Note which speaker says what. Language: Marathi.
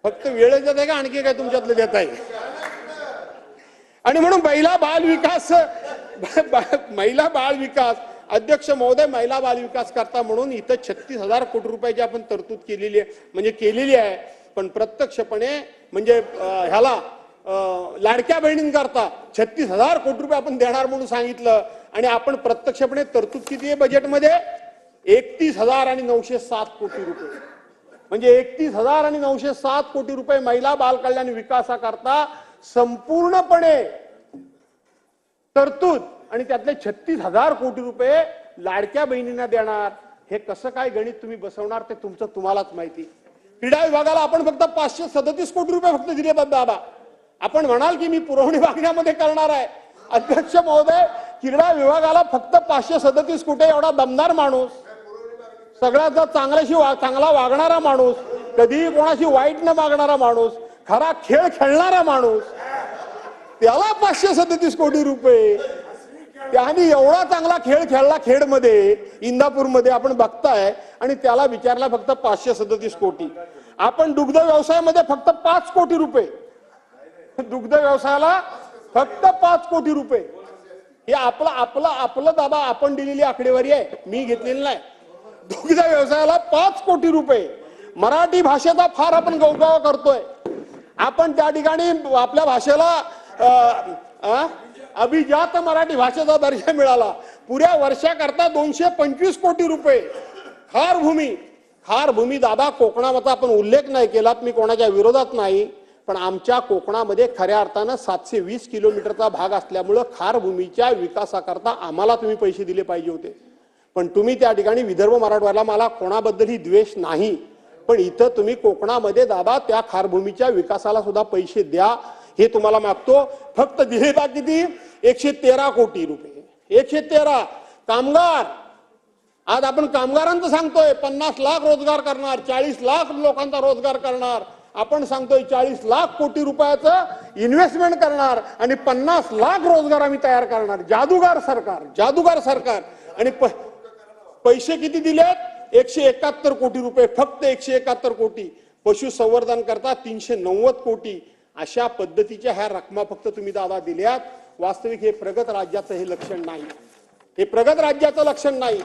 Speaker 1: फक्त वेळ देत आहे का आणखी काय तुमच्यातलं देत आहे? आणि म्हणून महिला बाल विकास अध्यक्ष महोदय, महिला बाल विकास करता म्हणून इथं 36,000 कोटी रुपयाची आपण तरतूद केलेली आहे, म्हणजे केलेली आहे. पण प्रत्यक्षपणे म्हणजे ह्याला लाडक्या बहिणींकरता 36,000 कोटी रुपये आपण देणार म्हणून सांगितलं आणि आपण प्रत्यक्षपणे तरतूद किती आहे बजेटमध्ये? 31,907 कोटी रुपये. म्हणजे 31,907 कोटी रुपये महिला बाल कल्याण विकासाकरता संपूर्णपणे तरतूद आणि त्यातले 36,000 कोटी रुपये लाडक्या बहिणींना देणार. हे कसं काय गणित तुम्ही बसवणार ते तुम्हालाच माहिती. क्रीडा विभागाला आपण फक्त 537 कोटी रुपये फक्त दिले बाबा. आपण म्हणाल की मी पुरवणी मागण्यामध्ये करणार आहे. अध्यक्ष महोदय, क्रीडा विभागाला फक्त 537 कोटी, एवढा दमदार माणूस, सगळ्यात चांगला वागणारा माणूस, कधीही कोणाशी वाईट न मागणारा माणूस, खरा खेळ खेळणारा माणूस, त्याला 537 कोटी रुपये. त्याने एवढा चांगला खेळ खेळला खेडमध्ये, इंदापूरमध्ये आपण बघताय, आणि त्याला विचारला फक्त 537 कोटी. आपण दुग्ध व्यवसायामध्ये फक्त 5 कोटी रुपये, दुग्ध व्यवसायाला फक्त 5 कोटी रुपये. हे आपलं दाबा आपण दिलेली आकडेवारी आहे, मी घेतलेली नाही. दुग्ध व्यवसायाला 5 कोटी रुपये. मराठी भाषेचा फार आपण गौरव करतोय. आपण त्या ठिकाणी आपल्या भाषेला अभिजात मराठी भाषेचा दर्जा मिळाला. पुऱ्या वर्षाकरता 225 कोटी रुपये. खार भूमी दादा, कोकणाचा आपण उल्लेख नाही केलात, मी कोणाच्या विरोधात नाही, पण आमच्या कोकणामध्ये खऱ्या अर्थानं 720 किलोमीटरचा भाग असल्यामुळं खार भूमीच्या विकासाकरता आम्हाला तुम्ही पैसे दिले पाहिजे होते. पण तुम्ही त्या ठिकाणी विदर्भ मराठवाड्याला, मला कोणाबद्दलही द्वेष नाही, पण इथं तुम्ही कोकणामध्ये दादा त्या खारभूमीच्या विकासाला सुद्धा पैसे द्या, हे तुम्हाला मागतो. फक्त दिले का किती? 113 कोटी रुपये. 113. कामगार, आज आपण कामगारांचं सांगतोय 50 लाख रोजगार करणार, 40 लाख लोकांचा रोजगार करणार. आपण सांगतोय 40 लाख कोटी रुपयाचं इन्व्हेस्टमेंट करणार आणि 50 लाख रोजगार आम्ही तयार करणार. जादूगार सरकार. आणि पैसे किती दिलेत? 171 कोटी रुपये. फक्त 171 कोटी. पशुसंवर्धन करता 390 कोटी. अशा पद्धतीच्या ह्या रकमा फक्त तुम्ही दादा दिल्यात. वास्तविक हे प्रगत राज्याचं हे लक्षण नाही. हे प्रगत राज्याचं लक्षण नाही.